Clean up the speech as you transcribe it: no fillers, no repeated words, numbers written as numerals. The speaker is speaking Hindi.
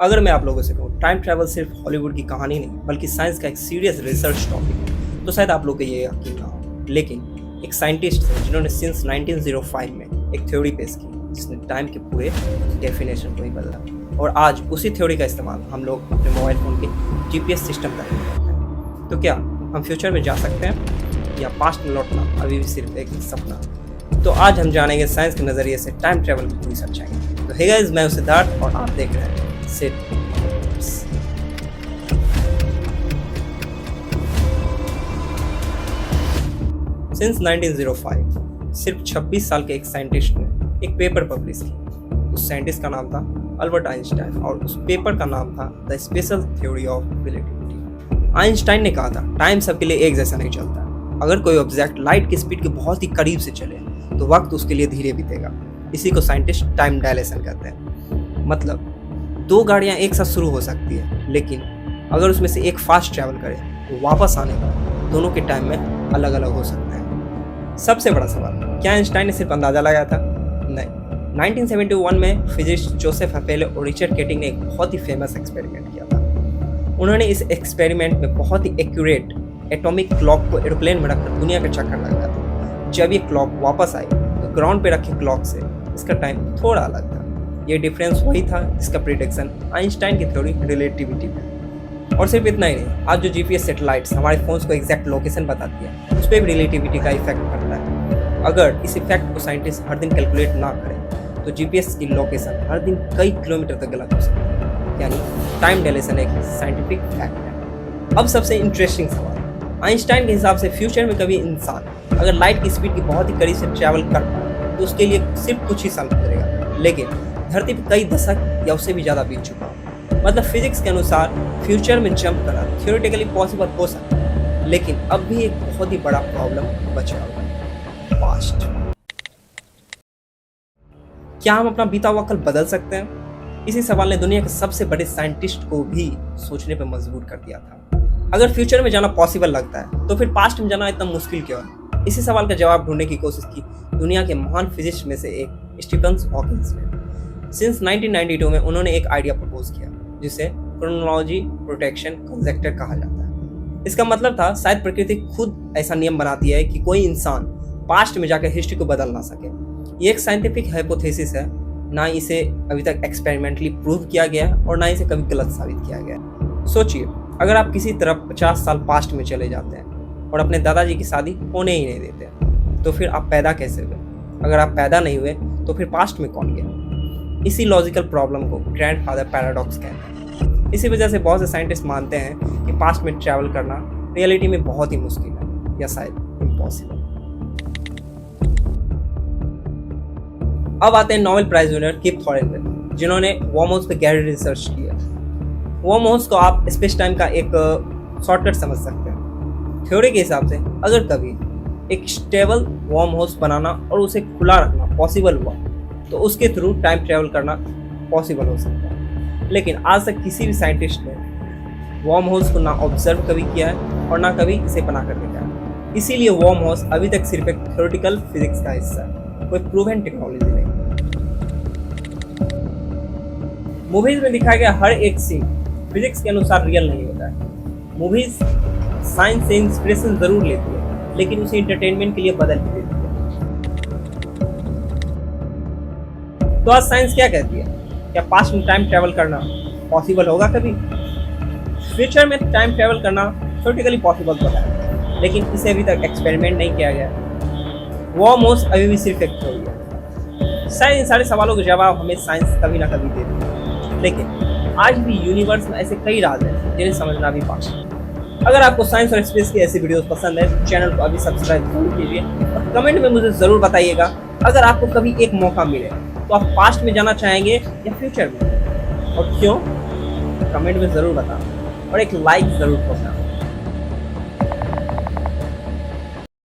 अगर मैं आप लोगों से कहूँ टाइम ट्रैवल सिर्फ हॉलीवुड की कहानी नहीं बल्कि साइंस का एक सीरियस रिसर्च टॉपिक है तो शायद आप लोग को ये यकीन ना हो, लेकिन एक साइंटिस्ट थे जिन्होंने सिंस 1905 में एक थ्योरी पेश की जिसने टाइम के पूरे डेफिनेशन को ही बदला। और आज उसी थ्योरी का इस्तेमाल हम लोग अपने मोबाइल फ़ोन के जीपीएस सिस्टम का करते हैं। तो क्या हम फ्यूचर में जा सकते हैं या पास्ट में लौटना अभी भी सिर्फ एक सपना? तो आज हम जानेंगे साइंस के नज़रिए से टाइम ट्रैवल की पूरी सच्चाई। तो हे गाइस, मैं सिद्धार्थ और आप देख रहे हैं सिट। सिंस 1905 सिर्फ 26 साल के एक साइंटिस्ट ने एक पेपर पब्लिश की। उस साइंटिस्ट का नाम था अल्बर्ट आइंस्टाइन और उस पेपर का नाम था the special theory of relativity. Einstein ने कहा था टाइम सबके लिए एक जैसा नहीं चलता। अगर कोई ऑब्जेक्ट लाइट की स्पीड के बहुत ही करीब से चले तो वक्त उसके लिए धीरे बीतेगा। इसी को साइंटिस्ट टाइम डायलेशन कहते हैं। मतलब दो गाड़ियां एक साथ शुरू हो सकती है, लेकिन अगर उसमें से एक फास्ट ट्रैवल करे तो वापस आने का दोनों के टाइम में अलग अलग हो सकता है। सबसे बड़ा सवाल, क्या आइंस्टाइन ने सिर्फ अंदाजा लगाया था? नहीं। 1971 में फिजिस्ट जोसेफ हपेले और रिचर्ड केटिंग ने एक बहुत ही फेमस एक्सपेरिमेंट किया था। उन्होंने इस एक्सपेरिमेंट में बहुत ही एक्यूरेट एटॉमिक क्लॉक को एरोप्लेन में रखकर दुनिया का चक्कर लगाया था। जब ये क्लॉक वापस आई तो ग्राउंड पे रखे क्लॉक से इसका टाइम थोड़ा अलग था। ये डिफरेंस वही था जिसका प्रिडिक्शन आइंस्टाइन की थ्योरी रिलेटिविटी में। और सिर्फ इतना ही नहीं, आज जो जीपीएस सैटेलाइट्स हमारे फोन्स को एग्जैक्ट लोकेशन बताती है उस पर भी रिलेटिविटी का इफेक्ट पड़ता है। अगर इस इफेक्ट को साइंटिस्ट हर दिन कैलकुलेट ना करें तो जीपीएस की लोकेशन हर दिन कई किलोमीटर तक गलत हो सकती है। यानी टाइम डायलेशन एक साइंटिफिक फैक्ट है। अब सबसे इंटरेस्टिंग सवाल, आइंस्टाइन के हिसाब से फ्यूचर में कभी इंसान अगर लाइट की स्पीड की बहुत ही करीब से ट्रैवल कर पाए तो उसके लिए सिर्फ कुछ ही साल गुजरेगा, लेकिन धरती पर कई दशक या उससे भी ज़्यादा बीत चुका हो। मतलब फिजिक्स के अनुसार फ्यूचर में जंप करना थियोरेटिकली पॉसिबल हो सकता है, लेकिन अब भी एक बहुत ही बड़ा प्रॉब्लम बचा हुआ है, पास्ट। क्या हम अपना बीता हुआ कल बदल सकते हैं? इसी सवाल ने दुनिया के सबसे बड़े साइंटिस्ट को भी सोचने पर मजबूर कर दिया था। अगर फ्यूचर में जाना पॉसिबल लगता है तो फिर पास्ट में जाना इतना मुश्किल क्यों है? इसी सवाल का जवाब ढूंढने की कोशिश की दुनिया के महान फिजिक्स में से एक स्टीफन हॉकिंस ने। सिंस 1992 में उन्होंने एक आइडिया प्रपोज किया जिसे क्रोनोलॉजी प्रोटेक्शन कंजेक्टर कहा जाता है। इसका मतलब था शायद प्रकृति खुद ऐसा नियम बनाती है कि कोई इंसान पास्ट में जाकर हिस्ट्री को बदल ना सके। ये एक साइंटिफिक हाइपोथेसिस है, ना इसे अभी तक एक्सपेरिमेंटली प्रूव किया गया और ना इसे कभी गलत साबित किया गया। सोचिए, अगर आप किसी तरफ 50 साल पास्ट में चले जाते हैं और अपने दादाजी की शादी होने ही नहीं देते तो फिर आप पैदा कैसे हुए? अगर आप पैदा नहीं हुए तो फिर पास्ट में कौन गया? इसी लॉजिकल प्रॉब्लम को ग्रैंडफादर पैराडॉक्स कहते हैं। इसी वजह से बहुत से साइंटिस्ट मानते हैं कि पास्ट में ट्रैवल करना रियलिटी में बहुत ही मुश्किल है या शायद इम्पॉसिबल। अब आते हैं नोबेल प्राइज विनर किप थॉरेन, जिन्होंने वर्महोल्स पे गहरी रिसर्च की है। वर्महोल्स को आप स्पेस टाइम का एक शॉर्टकट समझ सकते हैं। थ्योरी के हिसाब से अगर कभी एक स्टेबल वर्महोल्स बनाना और उसे खुला रखना पॉसिबल हुआ तो उसके थ्रू टाइम ट्रैवल करना पॉसिबल हो सकता है। लेकिन आज तक किसी भी साइंटिस्ट ने वर्महोल्स को ना ऑब्जर्व कभी किया है और ना कभी इसे बना कर देखा है। इसीलिए वर्महोल्स अभी तक सिर्फ एक थ्योरेटिकल फिजिक्स का हिस्सा है, कोई प्रूवन टेक्नोलॉजी नहीं। मूवीज में दिखाया गया हर एक सीन फिजिक्स के अनुसार रियल नहीं होता है। मूवीज साइंस से इंस्पिरेशन जरूर लेती है, लेकिन उसे एंटरटेनमेंट के लिए बदल भी देती है। तो आज साइंस क्या कहती है? क्या पास्ट में टाइम ट्रैवल करना पॉसिबल होगा कभी? फ्यूचर में टाइम ट्रैवल करना थ्योरेटिकली पॉसिबल तो है, लेकिन इसे अभी तक एक्सपेरिमेंट नहीं किया गया। वर्महोल्स अभी भी सिर्फ एक थ्योरी है। शायद इन सारे सवालों के जवाब हमें साइंस कभी ना कभी देती है, लेकिन आज भी यूनिवर्स में ऐसे कई राज हैं जिन्हें समझना भी बाकी है। अगर आपको साइंस और स्पेस की ऐसी वीडियोस पसंद है तो चैनल को अभी सब्सक्राइब जरूर कीजिए और कमेंट में मुझे ज़रूर बताइएगा अगर आपको कभी एक मौका मिले तो आप पास्ट में जाना चाहेंगे या फ्यूचर में, और क्यों? कमेंट में ज़रूर बताना और एक लाइक ज़रूर ठोकना।